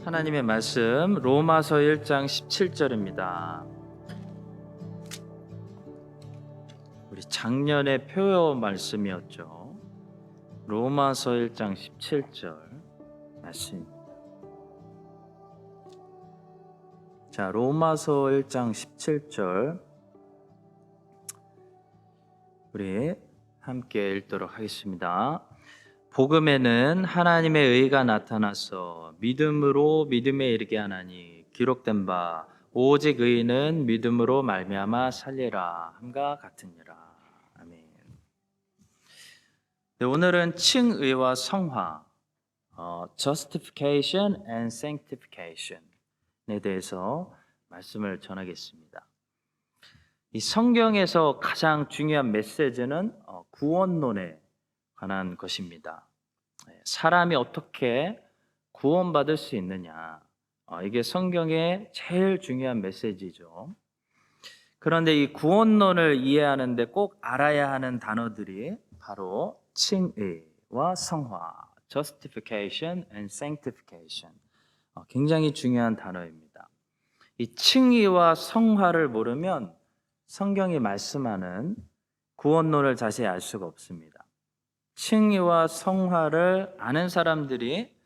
하나님의 말씀 로마서 1장 17절입니다. 우리 작년에 표요 말씀이었죠. 로마서 1장 17절 말씀입니다. 자, 로마서 1장 17절 우리 함께 읽도록 하겠습니다. 복음에는 하나님의 의가 나타나서 믿음으로 믿음에 이르게 하나니 기록된 바 오직 의인은 믿음으로 말미암아 살리라 함과 같으니라. 아멘. 네, 오늘은 칭의와 성화, justification and sanctification에 대해서 말씀을 전하겠습니다. 이 성경에서 가장 중요한 메시지는 구원론에 관한 것입니다. 사람이 어떻게 구원받을 수 있느냐, 이게 성경의 제일 중요한 메시지죠. 그런데 이 구원론을 이해하는데 꼭 알아야 하는 단어들이 바로 칭의와 성화, justification and sanctification, 굉장히 중요한 단어입니다. 이 칭의와 성화를 모르면 성경이 말씀하는 구원론을 자세히 알 수가 없습니다. 칭의와 성화를 아는 사람들이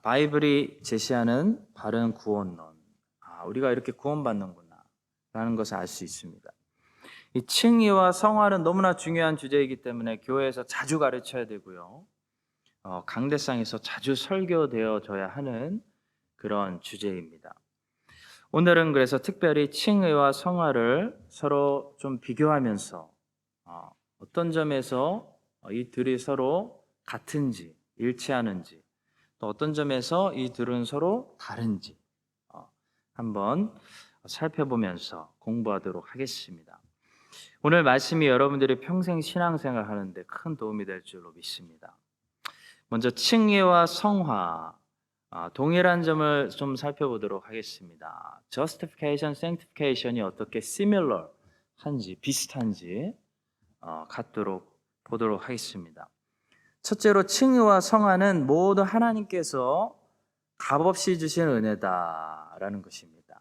바이블이 제시하는 바른 구원론, 우리가 이렇게 구원받는구나 라는 것을 알 수 있습니다. 이 칭의와 성화는 너무나 중요한 주제이기 때문에 교회에서 자주 가르쳐야 되고요, 강대상에서 자주 설교되어져야 하는 그런 주제입니다. 오늘은 그래서 특별히 칭의와 성화를 서로 좀 비교하면서 어떤 점에서 이 둘이 서로 같은지 일치하는지, 또 어떤 점에서 이 둘은 서로 다른지 한번 살펴보면서 공부하도록 하겠습니다. 오늘 말씀이 여러분들이 평생 신앙생활 하는데 큰 도움이 될 줄로 믿습니다. 먼저 칭의와 성화, 동일한 점을 좀 살펴보도록 하겠습니다. Justification, Sanctification이 어떻게 similar 한지, 비슷한지 같도록 보도록 하겠습니다. 첫째로 칭의와 성화는 모두 하나님께서 값없이 주신 은혜다라는 것입니다.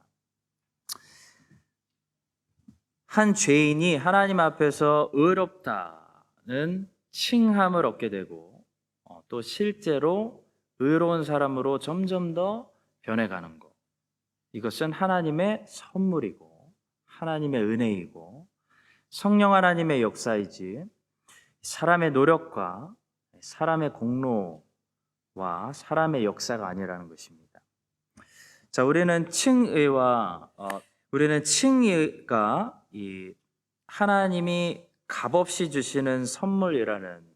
한 죄인이 하나님 앞에서 의롭다는 칭함을 얻게 되고 또 실제로 의로운 사람으로 점점 더 변해가는 것, 이것은 하나님의 선물이고 하나님의 은혜이고 성령 하나님의 역사이지 사람의 노력과 사람의 공로와 사람의 역사가 아니라는 것입니다. 자, 우리는 칭의가 이 하나님이 값없이 주시는 선물이라는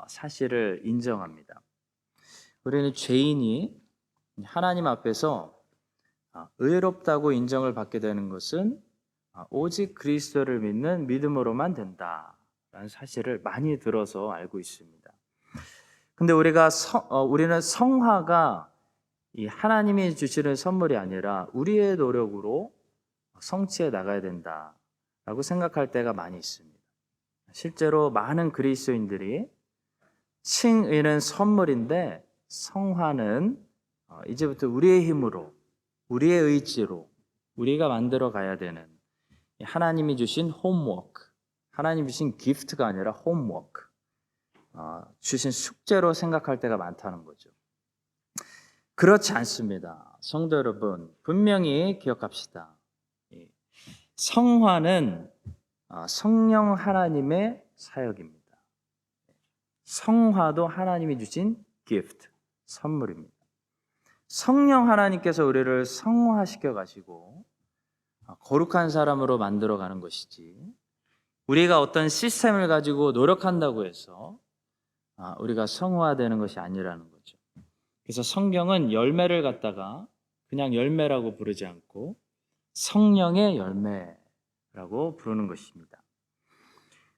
사실을 인정합니다. 우리는 죄인이 하나님 앞에서 의롭다고 인정을 받게 되는 것은 오직 그리스도를 믿는 믿음으로만 된다라는 사실을 많이 들어서 알고 있습니다. 근데 우리는 성화가 이 하나님이 주시는 선물이 아니라 우리의 노력으로 성취해 나가야 된다라고 생각할 때가 많이 있습니다. 실제로 많은 그리스도인들이 칭의는 선물인데 성화는 이제부터 우리의 힘으로, 우리의 의지로 우리가 만들어 가야 되는 하나님이 주신 홈워크, 하나님이 주신 기프트가 아니라 홈워크, 주신 숙제로 생각할 때가 많다는 거죠. 그렇지 않습니다. 성도 여러분, 분명히 기억합시다. 성화는 성령 하나님의 사역입니다. 성화도 하나님이 주신 기프트, 선물입니다. 성령 하나님께서 우리를 성화시켜 가시고 거룩한 사람으로 만들어 가는 것이지, 우리가 어떤 시스템을 가지고 노력한다고 해서 우리가 성화되는 것이 아니라는 거죠. 그래서 성경은 열매를 갖다가 그냥 열매라고 부르지 않고 성령의 열매라고 부르는 것입니다.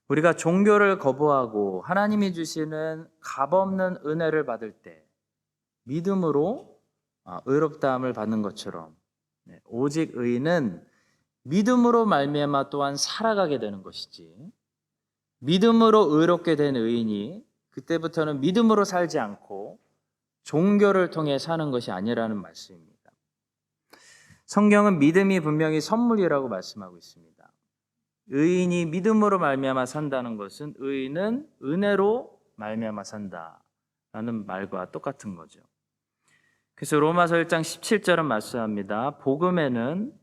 우리가 종교를 거부하고 하나님이 주시는 값없는 은혜를 받을 때 믿음으로 의롭다함을 받는 것처럼 오직 의인은 믿음으로 말미암아 또한 살아가게 되는 것이지, 믿음으로 의롭게 된 의인이 그때부터는 믿음으로 살지 않고 종교를 통해 사는 것이 아니라는 말씀입니다. 성경은 믿음이 분명히 선물이라고 말씀하고 있습니다. 의인이 믿음으로 말미암아 산다는 것은 의인은 은혜로 말미암아 산다라는 말과 똑같은 거죠. 그래서 로마서 1장 17절은 말씀합니다. 복음에는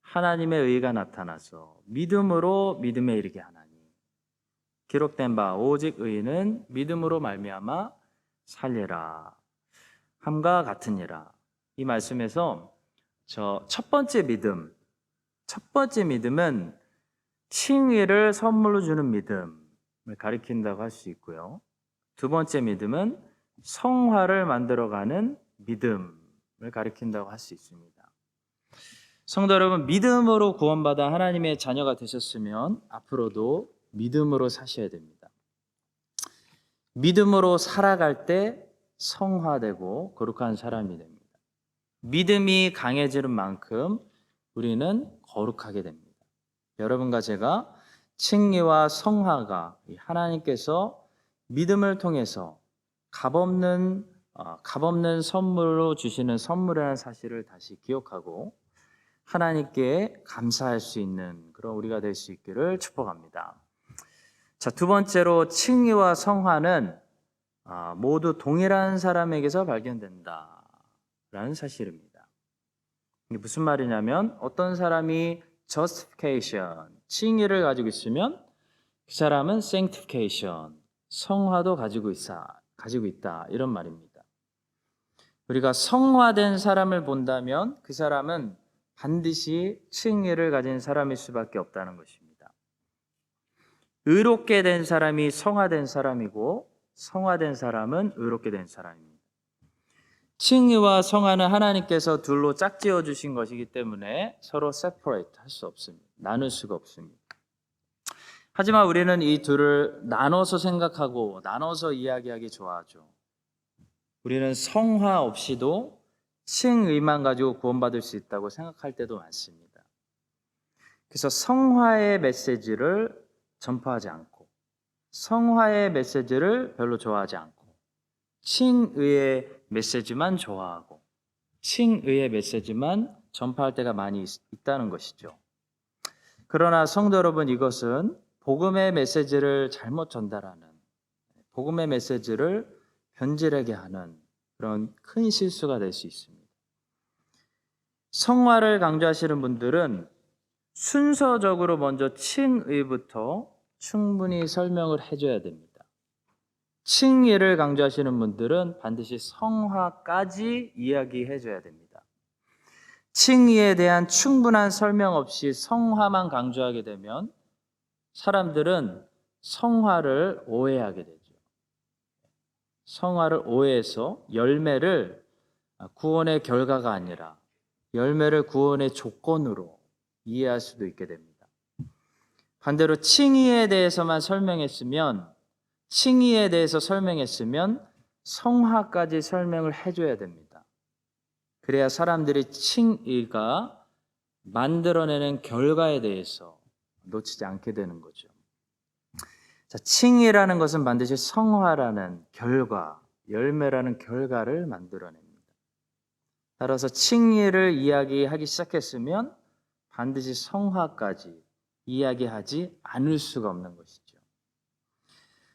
하나님의 의가 나타나서 믿음으로 믿음에 이르게 하나니 기록된 바 오직 의인은 믿음으로 말미암아 살리라 함과 같으니라. 이 말씀에서 첫 번째 믿음은 칭의를 선물로 주는 믿음을 가리킨다고 할 수 있고요. 두 번째 믿음은 성화를 만들어가는 믿음을 가리킨다고 할 수 있습니다. 성도 여러분, 믿음으로 구원받아 하나님의 자녀가 되셨으면 앞으로도 믿음으로 사셔야 됩니다. 믿음으로 살아갈 때 성화되고 거룩한 사람이 됩니다. 믿음이 강해지는 만큼 우리는 거룩하게 됩니다. 여러분과 제가 칭의와 성화가 하나님께서 믿음을 통해서 값없는 선물로 주시는 선물이라는 사실을 다시 기억하고 하나님께 감사할 수 있는 그런 우리가 될 수 있기를 축복합니다. 자, 두 번째로 칭의와 성화는 모두 동일한 사람에게서 발견된다라는 사실입니다. 이게 무슨 말이냐면 어떤 사람이 justification, 칭의를 가지고 있으면 그 사람은 sanctification, 성화도 가지고 있다 이런 말입니다. 우리가 성화된 사람을 본다면 그 사람은 반드시 칭의를 가진 사람일 수밖에 없다는 것입니다. 의롭게 된 사람이 성화된 사람이고 성화된 사람은 의롭게 된 사람입니다. 칭의와 성화는 하나님께서 둘로 짝지어 주신 것이기 때문에 서로 separate 할 수 없습니다. 나눌 수가 없습니다. 하지만 우리는 이 둘을 나눠서 생각하고 나눠서 이야기하기 좋아하죠. 우리는 성화 없이도 칭의만 가지고 구원받을 수 있다고 생각할 때도 많습니다. 그래서 성화의 메시지를 전파하지 않고 성화의 메시지를 별로 좋아하지 않고 칭의의 메시지만 좋아하고 칭의의 메시지만 전파할 때가 많이 있다는 것이죠. 그러나 성도 여러분, 이것은 복음의 메시지를 잘못 전달하는, 복음의 메시지를 변질하게 하는 그런 큰 실수가 될 수 있습니다. 성화를 강조하시는 분들은 순서적으로 먼저 칭의부터 충분히 설명을 해줘야 됩니다. 칭의를 강조하시는 분들은 반드시 성화까지 이야기해줘야 됩니다. 칭의에 대한 충분한 설명 없이 성화만 강조하게 되면 사람들은 성화를 오해하게 되죠. 성화를 오해해서 열매를 구원의 결과가 아니라 열매를 구원의 조건으로 이해할 수도 있게 됩니다. 반대로 칭의에 대해서 설명했으면 성화까지 설명을 해줘야 됩니다. 그래야 사람들이 칭의가 만들어내는 결과에 대해서 놓치지 않게 되는 거죠. 자, 칭의라는 것은 반드시 성화라는 결과, 열매라는 결과를 만들어냅니다. 따라서 칭의를 이야기하기 시작했으면 반드시 성화까지 이야기하지 않을 수가 없는 것이죠.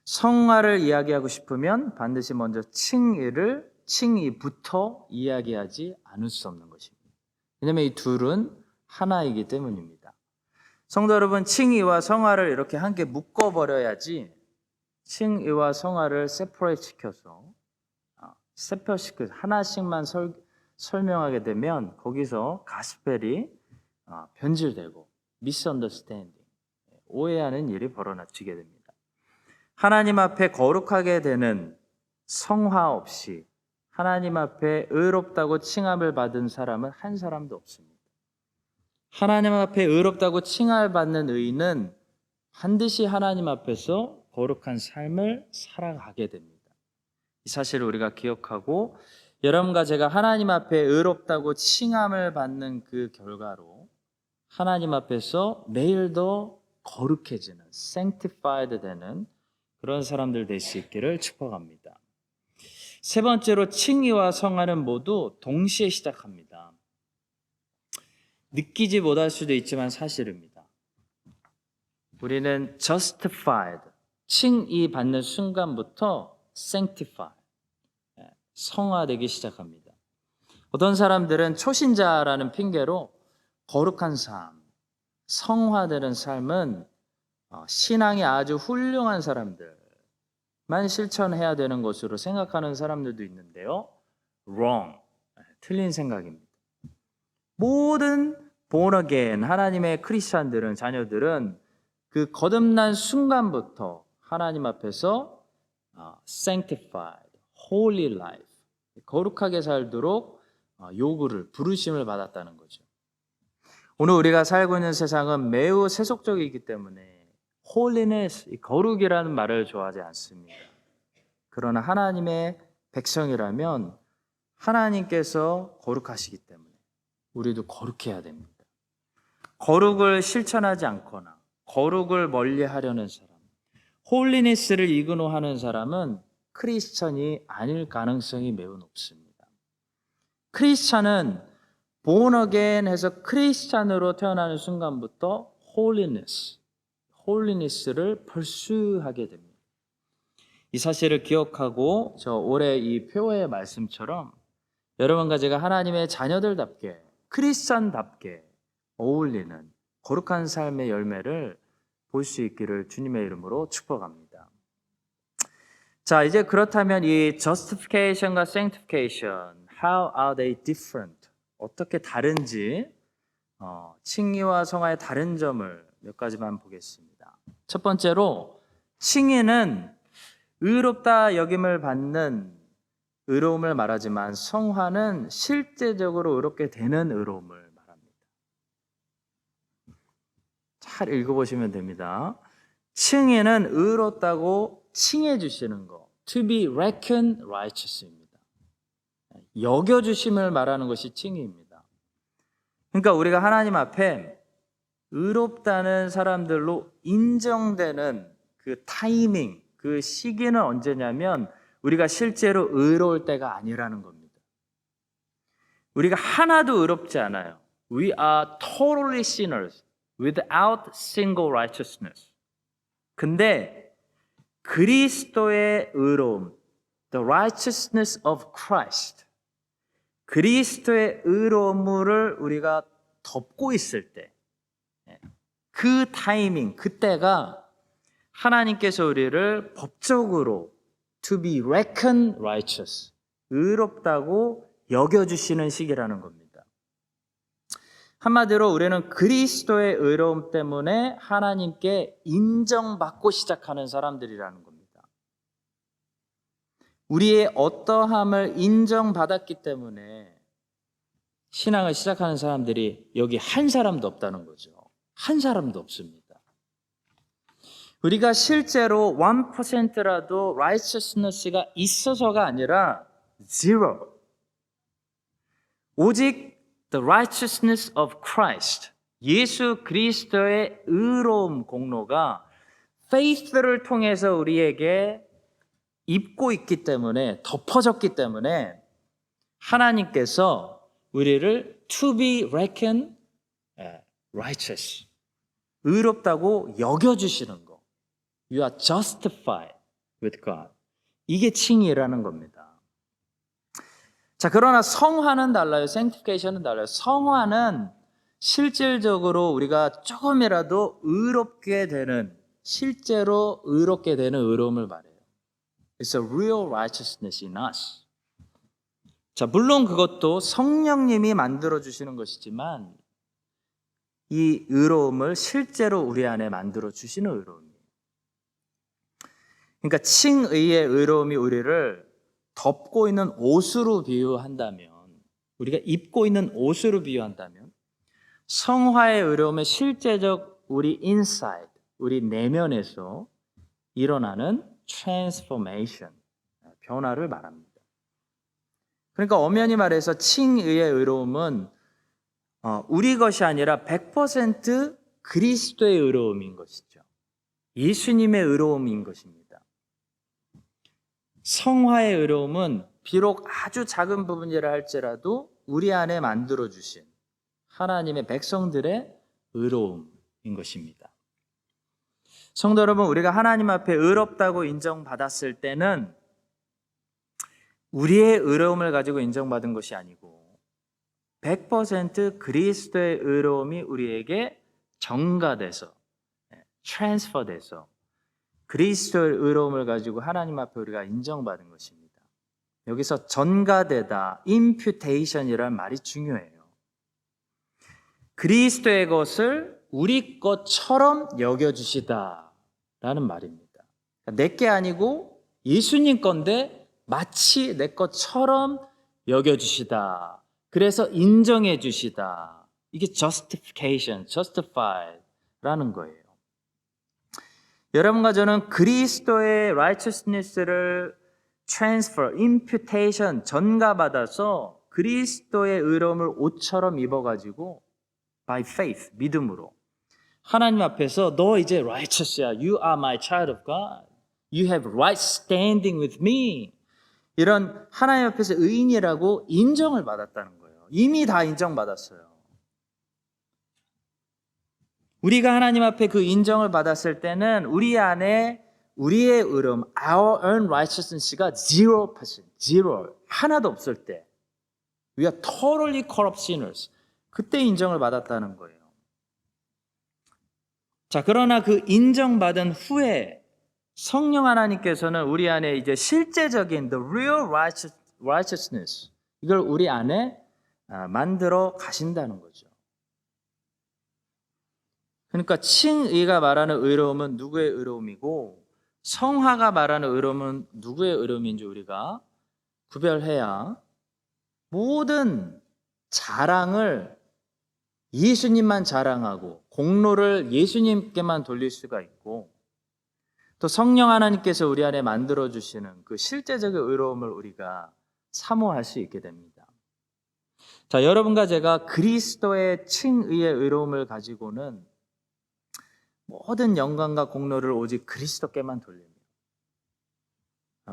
성화를 이야기하고 싶으면 반드시 먼저 칭의부터 이야기하지 않을 수 없는 것입니다. 왜냐하면 이 둘은 하나이기 때문입니다. 성도 여러분, 칭의와 성화를 이렇게 함께 묶어버려야지 칭의와 성화를 세퍼레이트 시켜서 하나씩만 설명하게 되면 거기서 가스펠이 변질되고 misunderstanding, 오해하는 일이 벌어지게 됩니다. 하나님 앞에 거룩하게 되는 성화 없이 하나님 앞에 의롭다고 칭함을 받은 사람은 한 사람도 없습니다. 하나님 앞에 의롭다고 칭함을 받는 의인은 반드시 하나님 앞에서 거룩한 삶을 살아가게 됩니다. 이 사실을 우리가 기억하고 여러분과 제가 하나님 앞에 의롭다고 칭함을 받는 그 결과로 하나님 앞에서 매일 더 거룩해지는, sanctified 되는 그런 사람들 될 수 있기를 축복합니다. 세 번째로 칭의와 성화는 모두 동시에 시작합니다. 느끼지 못할 수도 있지만 사실입니다. 우리는 justified, 칭의 받는 순간부터 sanctified, 성화되기 시작합니다. 어떤 사람들은 초신자라는 핑계로 거룩한 삶, 성화되는 삶은 신앙이 아주 훌륭한 사람들만 실천해야 되는 것으로 생각하는 사람들도 있는데요. wrong, 틀린 생각입니다. 모든 born again, 하나님의 크리스찬들은, 자녀들은 그 거듭난 순간부터 하나님 앞에서 sanctified, holy life, 거룩하게 살도록 요구를, 부르심을 받았다는 거죠. 오늘 우리가 살고 있는 세상은 매우 세속적이기 때문에 holiness, 거룩이라는 말을 좋아하지 않습니다. 그러나 하나님의 백성이라면 하나님께서 거룩하시기 때문에 우리도 거룩해야 됩니다. 거룩을 실천하지 않거나 거룩을 멀리하려는 사람, 홀리니스를 이그노하는 사람은 크리스천이 아닐 가능성이 매우 높습니다. 크리스천은 born again 해서 크리스천으로 태어나는 순간부터 홀리니스를 pursue하게 됩니다. 이 사실을 기억하고 저 올해 이 표의 말씀처럼 여러분과 제가 하나님의 자녀들답게 크리스천답게 어울리는 거룩한 삶의 열매를 볼 수 있기를 주님의 이름으로 축복합니다. 자, 이제 그렇다면 이 justification과 sanctification, how are they different? 어떻게 다른지 칭의와 성화의 다른 점을 몇 가지만 보겠습니다. 첫 번째로 칭의는 의롭다 여김을 받는 의로움을 말하지만 성화는 실제적으로 의롭게 되는 의로움을 말합니다. 잘 읽어보시면 됩니다. 칭의는 의롭다고 칭해 주시는 거, to be reckoned righteous입니다. 여겨주심을 말하는 것이 칭의입니다. 그러니까 우리가 하나님 앞에 의롭다는 사람들로 인정되는 그 타이밍, 그 시기는 언제냐면 우리가 실제로 의로울 때가 아니라는 겁니다. 우리가 하나도 의롭지 않아요. We are totally sinners without single righteousness. 근데 그리스도의 의로움, the righteousness of Christ, 그리스도의 의로움을 우리가 덮고 있을 때, 그 타이밍, 그때가 하나님께서 우리를 법적으로 to be reckoned righteous, 의롭다고 여겨주시는 시기라는 겁니다. 한마디로 우리는 그리스도의 의로움 때문에 하나님께 인정받고 시작하는 사람들이라는 겁니다. 우리의 어떠함을 인정받았기 때문에 신앙을 시작하는 사람들이 여기 한 사람도 없다는 거죠. 한 사람도 없습니다. 우리가 실제로 1%라도 righteousness가 있어서가 아니라 zero. 오직 the righteousness of Christ, 예수 그리스도의 의로움 공로가 faith를 통해서 우리에게 입고 있기 때문에, 덮어졌기 때문에 하나님께서 우리를 to be reckoned righteous, 의롭다고 여겨주시는 거. You are justified with God. 이게 칭의라는 겁니다. 자, 그러나 성화는 달라요. sanctification은 달라요. 성화는 실질적으로 우리가 조금이라도 의롭게 되는, 실제로 의롭게 되는 의로움을 말해요. It's a real righteousness in us. 자, 물론 그것도 성령님이 만들어주시는 것이지만 이 의로움을 실제로 우리 안에 만들어주시는 의로움이에요. 그러니까 칭의의 의로움이 우리를 덮고 있는 옷으로 비유한다면, 우리가 입고 있는 옷으로 비유한다면, 성화의 의로움의 실제적 우리 inside, 우리 내면에서 일어나는 transformation, 변화를 말합니다. 그러니까 엄연히 말해서 칭의의 의로움은 우리 것이 아니라 100% 그리스도의 의로움인 것이죠. 예수님의 의로움인 것입니다. 성화의 의로움은 비록 아주 작은 부분이라 할지라도 우리 안에 만들어 주신 하나님의 백성들의 의로움인 것입니다. 성도 여러분, 우리가 하나님 앞에 의롭다고 인정받았을 때는 우리의 의로움을 가지고 인정받은 것이 아니고 100% 그리스도의 의로움이 우리에게 전가돼서 트랜스퍼돼서 그리스도의 의로움을 가지고 하나님 앞에 우리가 인정받은 것입니다. 여기서 전가되다, imputation이라는 말이 중요해요. 그리스도의 것을 우리 것처럼 여겨주시다라는 말입니다. 내게 아니고 예수님 건데 마치 내 것처럼 여겨주시다. 그래서 인정해 주시다. 이게 justification, justify라는 거예요. 여러분과 저는 그리스도의 righteousness를 transfer, imputation, 전가받아서 그리스도의 의로움을 옷처럼 입어가지고 by faith, 믿음으로 하나님 앞에서 너 이제 righteous야. You are my child of God. You have right standing with me. 이런 하나님 앞에서 의인이라고 인정을 받았다는 거예요. 이미 다 인정받았어요. 우리가 하나님 앞에 그 인정을 받았을 때는 우리 안에 우리의 의로움, our own righteousness가 0%, zero, 하나도 없을 때 we are totally corrupt sinners. 그때 인정을 받았다는 거예요. 자, 그러나 그 인정받은 후에 성령 하나님께서는 우리 안에 이제 실제적인 the real righteousness 이걸 우리 안에 만들어 가신다는 거죠. 그러니까 칭의가 말하는 의로움은 누구의 의로움이고 성화가 말하는 의로움은 누구의 의로움인지 우리가 구별해야 모든 자랑을 예수님만 자랑하고 공로를 예수님께만 돌릴 수가 있고 또 성령 하나님께서 우리 안에 만들어주시는 그 실제적인 의로움을 우리가 사모할 수 있게 됩니다. 자, 여러분과 제가 그리스도의 칭의의 의로움을 가지고는 모든 영광과 공로를 오직 그리스도께만 돌립니다.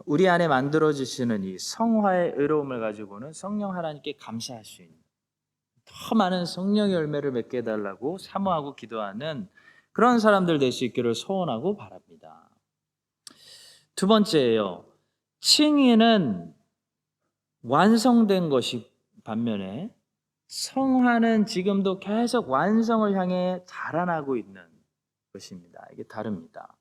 우리 안에 만들어주시는 이 성화의 의로움을 가지고는 성령 하나님께 감사할 수 있는 더 많은 성령의 열매를 맺게 해달라고 사모하고 기도하는 그런 사람들 될 수 있기를 소원하고 바랍니다. 두 번째예요. 칭의는 완성된 것이 반면에 성화는 지금도 계속 완성을 향해 자라나고 있는 것입니다. 이게 다릅니다.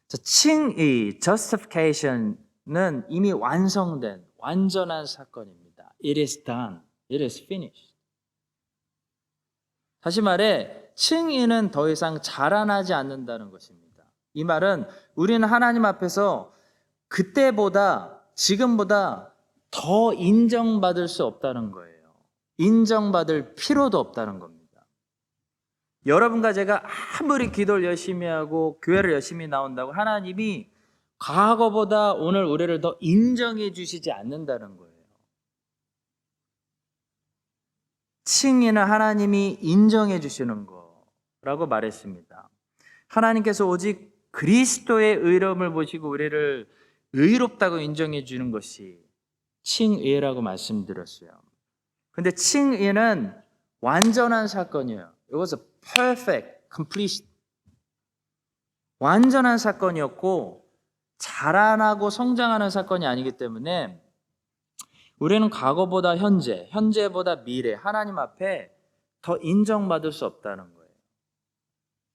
칭의, justification은 이미 완성된 완전한 사건입니다. It is done. It is finished. 다시 말해 칭의는 더 이상 자라나지 않는다는 것입니다. 이 말은 우리는 하나님 앞에서 그때보다 지금보다 더 인정받을 수 없다는 거예요. 인정받을 필요도 없다는 겁니다. 여러분과 제가 아무리 기도를 열심히 하고 교회를 열심히 나온다고 하나님이 과거보다 오늘 우리를 더 인정해 주시지 않는다는 거예요. 칭의는 하나님이 인정해 주시는 거라고 말했습니다. 하나님께서 오직 그리스도의 의로움을 보시고 우리를 의롭다고 인정해 주는 것이 칭의라고 말씀드렸어요. 근데 칭의는 완전한 사건이에요. It was a perfect completion. 완전한 사건이었고 자라나고 성장하는 사건이 아니기 때문에 우리는 과거보다 현재, 현재보다 미래 하나님 앞에 더 인정받을 수 없다는 거예요.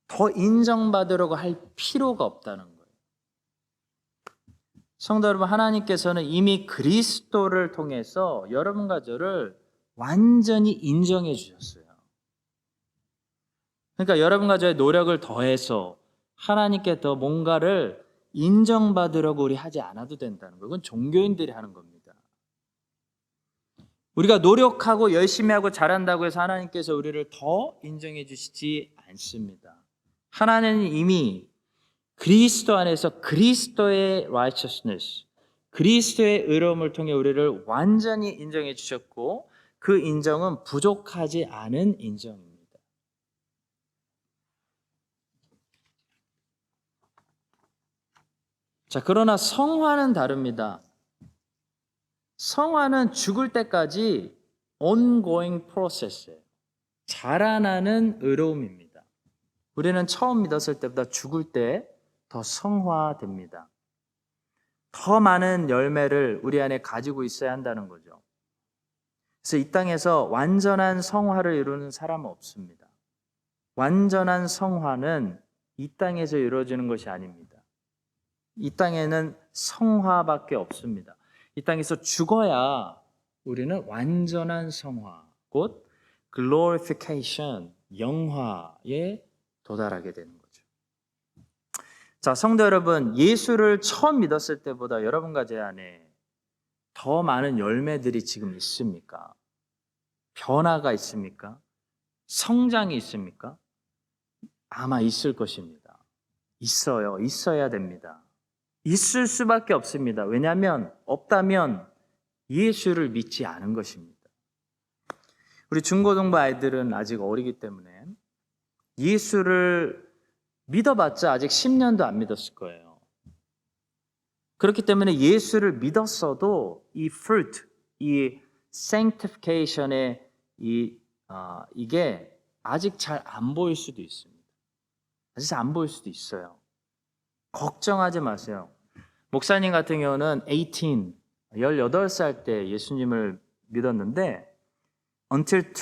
더 인정받으려고 할 필요가 없다는 거예요. 성도 여러분, 하나님께서는 이미 그리스도를 통해서 여러분과 저를 완전히 인정해 주셨어요. 그러니까 여러분과 저의 노력을 더해서 하나님께 더 뭔가를 인정받으려고 우리 하지 않아도 된다는 거예요. 그건 종교인들이 하는 겁니다. 우리가 노력하고 열심히 하고 잘한다고 해서 하나님께서 우리를 더 인정해 주시지 않습니다. 하나님은 이미 그리스도 안에서 그리스도의 righteousness, 그리스도의 의로움을 통해 우리를 완전히 인정해 주셨고 그 인정은 부족하지 않은 인정입니다. 자, 그러나 성화는 다릅니다. 성화는 죽을 때까지 ongoing process예요. 자라나는 의로움입니다. 우리는 처음 믿었을 때보다 죽을 때 더 성화됩니다. 더 많은 열매를 우리 안에 가지고 있어야 한다는 거죠. 그래서 이 땅에서 완전한 성화를 이루는 사람은 없습니다. 완전한 성화는 이 땅에서 이루어지는 것이 아닙니다. 이 땅에는 성화밖에 없습니다. 이 땅에서 죽어야 우리는 완전한 성화, 곧 glorification, 영화에 도달하게 되는 거죠. 자, 성도 여러분, 예수를 처음 믿었을 때보다 여러분과 제 안에 더 많은 열매들이 지금 있습니까? 변화가 있습니까? 성장이 있습니까? 아마 있을 것입니다. 있어요. 있어야 됩니다. 있을 수밖에 없습니다. 왜냐하면 없다면 예수를 믿지 않은 것입니다. 우리 중고등부 아이들은 아직 어리기 때문에 예수를 믿어봤자 아직 10년도 안 믿었을 거예요. 그렇기 때문에 예수를 믿었어도 이 fruit, 이 sanctification의 이게 아직 잘 안 보일 수도 있습니다. 아직 안 보일 수도 있어요. 걱정하지 마세요. 목사님 같은 경우는 18살 때 예수님을 믿었는데 until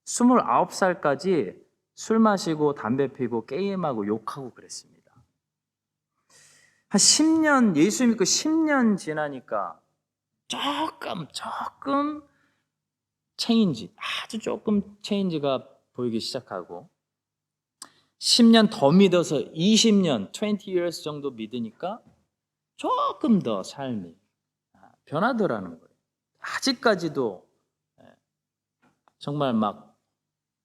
29살까지 술 마시고 담배 피고 게임하고 욕하고 그랬습니다. 한 10년, 예수 믿고 10년 지나니까 조금 체인지, 아주 조금 체인지가 보이기 시작하고 10년 더 믿어서 20년, 20 years 정도 믿으니까 조금 더 삶이 변하더라는 거예요. 아직까지도 정말 막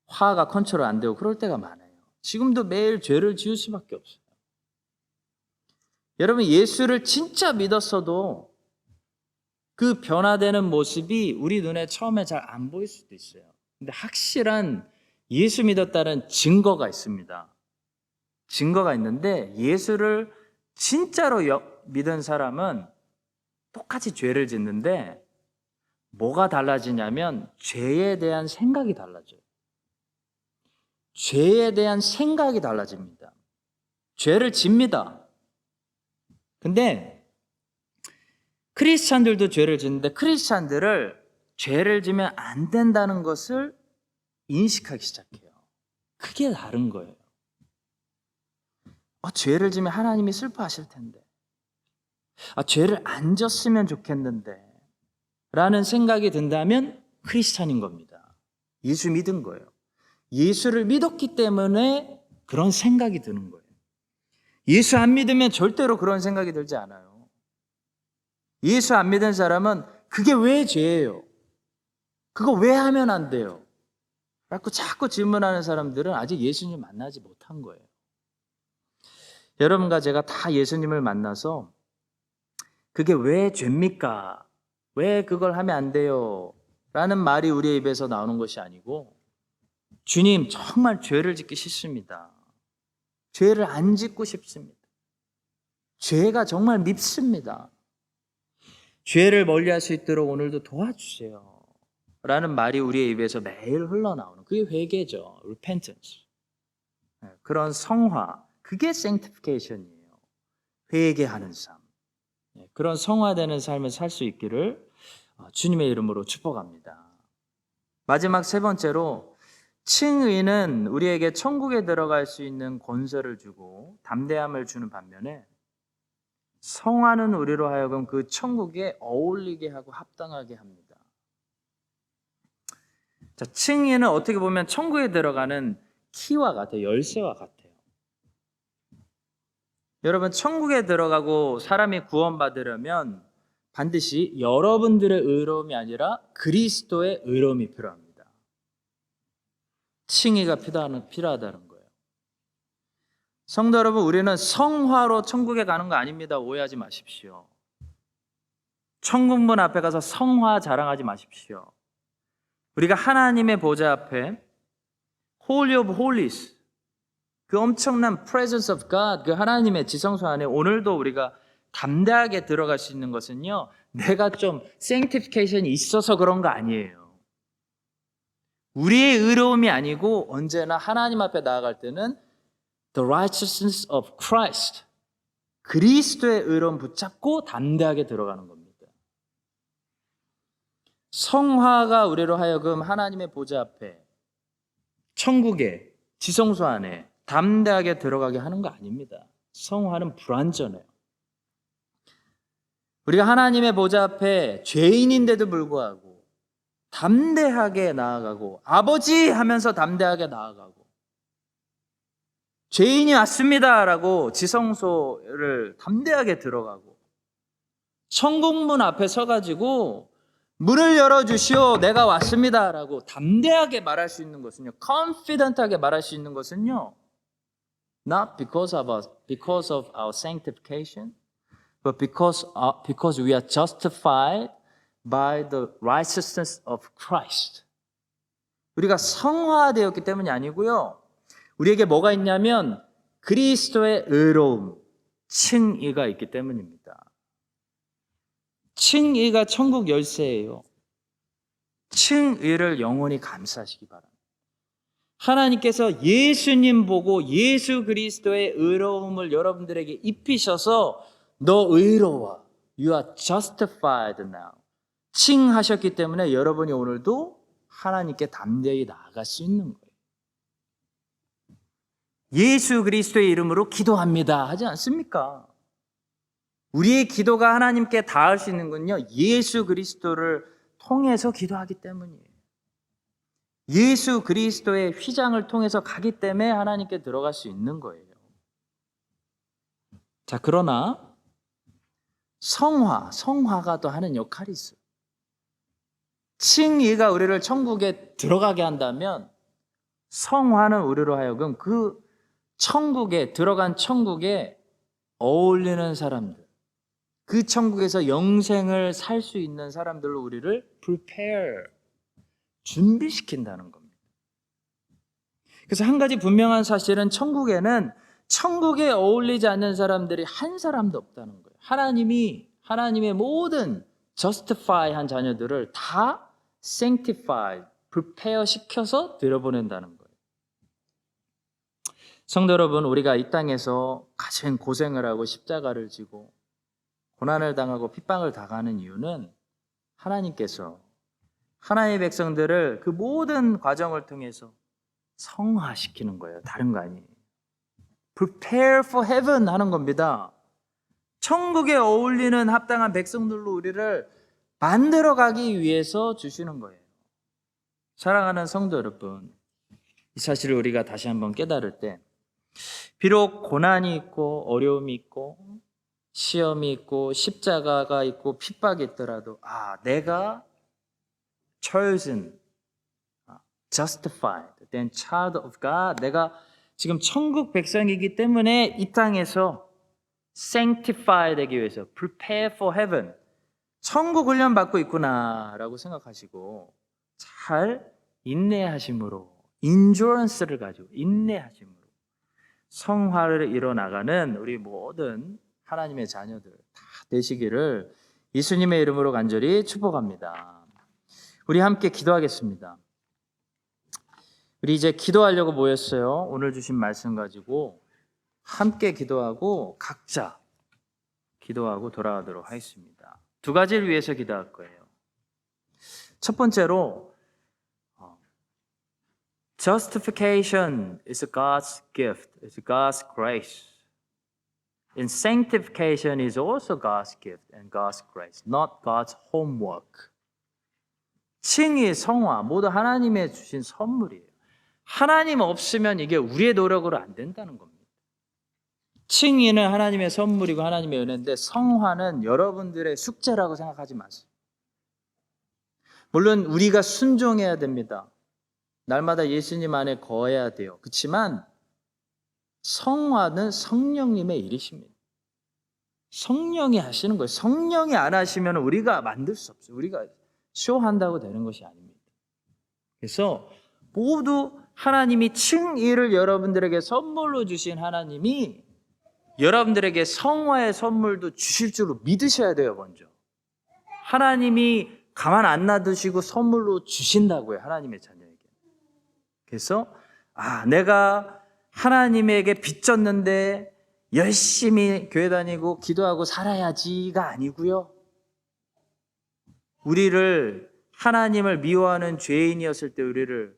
화가 컨트롤 안 되고 그럴 때가 많아요. 지금도 매일 죄를 지을 수밖에 없어요. 여러분, 예수를 진짜 믿었어도 그 변화되는 모습이 우리 눈에 처음에 잘 안 보일 수도 있어요. 근데 확실한 예수 믿었다는 증거가 있습니다. 증거가 있는데 예수를 진짜로 믿은 사람은 똑같이 죄를 짓는데 뭐가 달라지냐면 죄에 대한 생각이 달라져요. 죄에 대한 생각이 달라집니다. 죄를 집니다. 근데 크리스찬들도 죄를 짓는데 크리스찬들을 죄를 지면 안 된다는 것을 인식하기 시작해요. 그게 다른 거예요. 죄를 지면 하나님이 슬퍼하실 텐데. 죄를 안 졌으면 좋겠는데. 라는 생각이 든다면 크리스찬인 겁니다. 예수 믿은 거예요. 예수를 믿었기 때문에 그런 생각이 드는 거예요. 예수 안 믿으면 절대로 그런 생각이 들지 않아요. 예수 안 믿은 사람은 그게 왜 죄예요? 그거 왜 하면 안 돼요? 라고 자꾸 질문하는 사람들은 아직 예수님 만나지 못한 거예요. 여러분과 제가 다 예수님을 만나서 그게 왜 죄입니까? 왜 그걸 하면 안 돼요? 라는 말이 우리의 입에서 나오는 것이 아니고 주님, 정말 죄를 짓기 싫습니다. 죄를 안 짓고 싶습니다. 죄가 정말 밉습니다. 죄를 멀리할 수 있도록 오늘도 도와주세요. 라는 말이 우리의 입에서 매일 흘러나오는 그게 회개죠. repentance. 그런 성화, 그게 sanctification이에요. 회개하는 삶. 그런 성화되는 삶을 살 수 있기를 주님의 이름으로 축복합니다. 마지막 세 번째로 칭의는 우리에게 천국에 들어갈 수 있는 권세를 주고 담대함을 주는 반면에 성화는 우리로 하여금 그 천국에 어울리게 하고 합당하게 합니다. 자, 칭의는 어떻게 보면 천국에 들어가는 키와 같아요. 열쇠와 같아요. 여러분, 천국에 들어가고 사람이 구원받으려면 반드시 여러분들의 의로움이 아니라 그리스도의 의로움이 필요합니다. 칭의가 필요하다는 거예요. 성도 여러분, 우리는 성화로 천국에 가는 거 아닙니다. 오해하지 마십시오. 천국문 앞에 가서 성화 자랑하지 마십시오. 우리가 하나님의 보좌 앞에 Holy of Holies, 그 엄청난 presence of God, 그 하나님의 지성소 안에 오늘도 우리가 담대하게 들어갈 수 있는 것은요, 내가 좀 sanctification이 있어서 그런 거 아니에요. 우리의 의로움이 아니고 언제나 하나님 앞에 나아갈 때는 the righteousness of Christ, 그리스도의 의로움 붙잡고 담대하게 들어가는 겁니다. 성화가 우리로 하여금 하나님의 보좌 앞에 천국에 지성소 안에 담대하게 들어가게 하는 거 아닙니다. 성화는 불완전해요. 우리가 하나님의 보좌 앞에 죄인인데도 불구하고 담대하게 나아가고 아버지 하면서 담대하게 나아가고 죄인이 왔습니다라고 지성소를 담대하게 들어가고 천국문 앞에 서가지고 문을 열어주시오 내가 왔습니다라고 담대하게 말할 수 있는 것은요, confident하게 말할 수 있는 것은요, not because of our sanctification, but because we are justified by the righteousness of Christ. 우리가 성화되었기 때문이 아니고요, 우리에게 뭐가 있냐면 그리스도의 의로움, 칭의가 있기 때문입니다. 칭의가 천국 열쇠예요. 칭의를 영원히 감사하시기 바랍니다. 하나님께서 예수님 보고 예수 그리스도의 의로움을 여러분들에게 입히셔서 너 의로워, you are justified now, 칭하셨기 때문에 여러분이 오늘도 하나님께 담대히 나아갈 수 있는 거예요. 예수 그리스도의 이름으로 기도합니다 하지 않습니까? 우리의 기도가 하나님께 닿을 수 있는 건요, 예수 그리스도를 통해서 기도하기 때문이에요. 예수 그리스도의 휘장을 통해서 가기 때문에 하나님께 들어갈 수 있는 거예요. 자, 그러나 성화가 또 하는 역할이 있어요. 칭의가 우리를 천국에 들어가게 한다면 성화는 우리로 하여금 그 천국에 들어간 천국에 어울리는 사람들, 그 천국에서 영생을 살 수 있는 사람들로 우리를 prepare, 준비시킨다는 겁니다. 그래서 한 가지 분명한 사실은 천국에는 천국에 어울리지 않는 사람들이 한 사람도 없다는 거예요. 하나님의 모든 justify 한 자녀들을 다 sanctify, prepare 시켜서 들여보낸다는 거예요. 성도 여러분, 우리가 이 땅에서 가장 고생을 하고 십자가를 지고 고난을 당하고 핍박을 당하는 이유는 하나님께서 하나님의 백성들을 그 모든 과정을 통해서 성화시키는 거예요. 다른 거 아니에요. Prepare for heaven 하는 겁니다. 천국에 어울리는 합당한 백성들로 우리를 만들어가기 위해서 주시는 거예요. 사랑하는 성도 여러분, 이 사실을 우리가 다시 한번 깨달을 때 비록 고난이 있고 어려움이 있고 시험이 있고 십자가가 있고 핍박이 있더라도 내가 chosen, justified, then child of God, 내가 지금 천국 백성이기 때문에 이 땅에서 sanctify 되기 위해서 prepare for heaven, 천국 훈련 받고 있구나라고 생각하시고 잘 인내하심으로, endurance를 가지고 인내하심으로 성화를 이뤄나가는 우리 모든 하나님의 자녀들 다 되시기를 예수님의 이름으로 간절히 축복합니다. 우리 함께 기도하겠습니다. 우리 이제 기도하려고 모였어요. 오늘 주신 말씀 가지고 함께 기도하고 각자 기도하고 돌아가도록 하겠습니다. 두 가지를 위해서 기도할 거예요. 첫 번째로 Justification is God's gift. It's God's grace. And sanctification is also God's gift and God's grace, not God's homework. 칭의, 성화 모두 하나님의 주신 선물이에요. 하나님 없으면 이게 우리의 노력으로 안 된다는 겁니다. 칭의는 하나님의 선물이고 하나님의 은혜인데 성화는 여러분들의 숙제라고 생각하지 마세요. 물론 우리가 순종해야 됩니다. 날마다 예수님 안에 거해야 돼요. 그렇지만 성화는 성령님의 일이십니다. 성령이 하시는 거예요. 성령이 안 하시면 우리가 만들 수 없어요. 우리가 쇼한다고 되는 것이 아닙니다. 그래서 모두 하나님이 칭의를 여러분들에게 선물로 주신 하나님이 여러분들에게 성화의 선물도 주실 줄로 믿으셔야 돼요. 먼저 하나님이 가만 안 놔두시고 선물로 주신다고요. 하나님의 자녀에게. 그래서 내가 하나님에게 빚졌는데 열심히 교회 다니고 기도하고 살아야지가 아니고요. 우리를 하나님을 미워하는 죄인이었을 때 우리를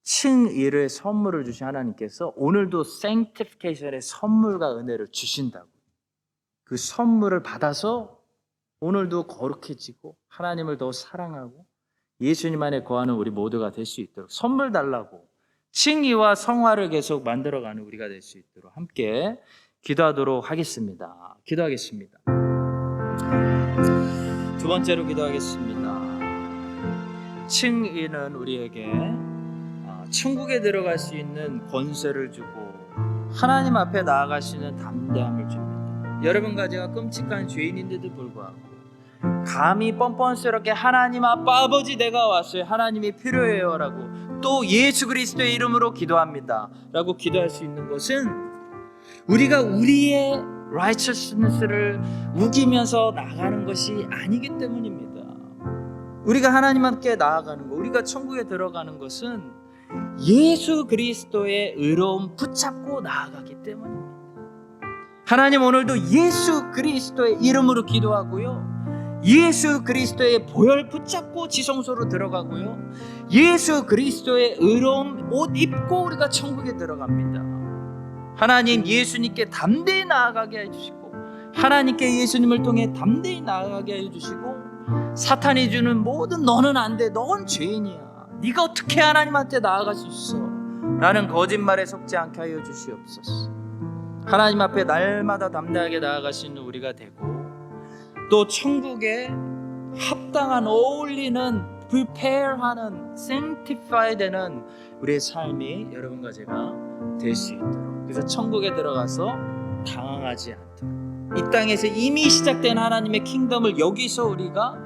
칭의의 선물을 주신 하나님께서 오늘도 sanctification의 선물과 은혜를 주신다고. 그 선물을 받아서 오늘도 거룩해지고 하나님을 더 사랑하고 예수님 안에 거하는 우리 모두가 될 수 있도록 선물 달라고 칭의와 성화를 계속 만들어가는 우리가 될 수 있도록 함께 기도하도록 하겠습니다. 기도하겠습니다. 두 번째로 기도하겠습니다. 칭의는 우리에게 천국에 들어갈 수 있는 권세를 주고 하나님 앞에 나아갈 수 있는 담대함을 줍니다. 여러분과 제가 끔찍한 죄인인데도 불구하고 감히 뻔뻔스럽게 하나님 아버지 내가 왔어요. 하나님이 필요해요 라고 또 예수 그리스도의 이름으로 기도합니다 라고 기도할 수 있는 것은 우리가 우리의 righteousness를 우기면서 나가는 것이 아니기 때문입니다. 우리가 하나님 함께 나아가는 것, 우리가 천국에 들어가는 것은 예수 그리스도의 의로움 붙잡고 나아가기 때문입니다. 하나님 오늘도 예수 그리스도의 이름으로 기도하고요. 예수 그리스도의 보혈 붙잡고 지성소로 들어가고요. 예수 그리스도의 의로움 옷 입고 우리가 천국에 들어갑니다. 하나님 예수님께 담대히 나아가게 해주시고 하나님께 예수님을 통해 담대히 나아가게 해주시고 사탄이 주는 모든 너는 안 돼, 넌 죄인이야, 네가 어떻게 하나님한테 나아갈 수 있어 라는 거짓말에 속지 않게 하여 주시옵소서. 하나님 앞에 날마다 담대하게 나아갈 수 있는 우리가 되고 또 천국에 합당한 어울리는 prepare하는 sanctify 되는 우리의 삶이 여러분과 제가 될 수 있도록, 그래서 천국에 들어가서 당황하지 않도록 이 땅에서 이미 시작된 하나님의 킹덤을 여기서 우리가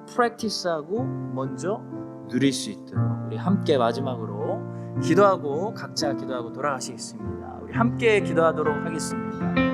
프랙티스하고 먼저 누릴 수 있도록 우리 함께 마지막으로 기도하고 각자 기도하고 돌아가시겠습니다. 우리 함께 기도하도록 하겠습니다.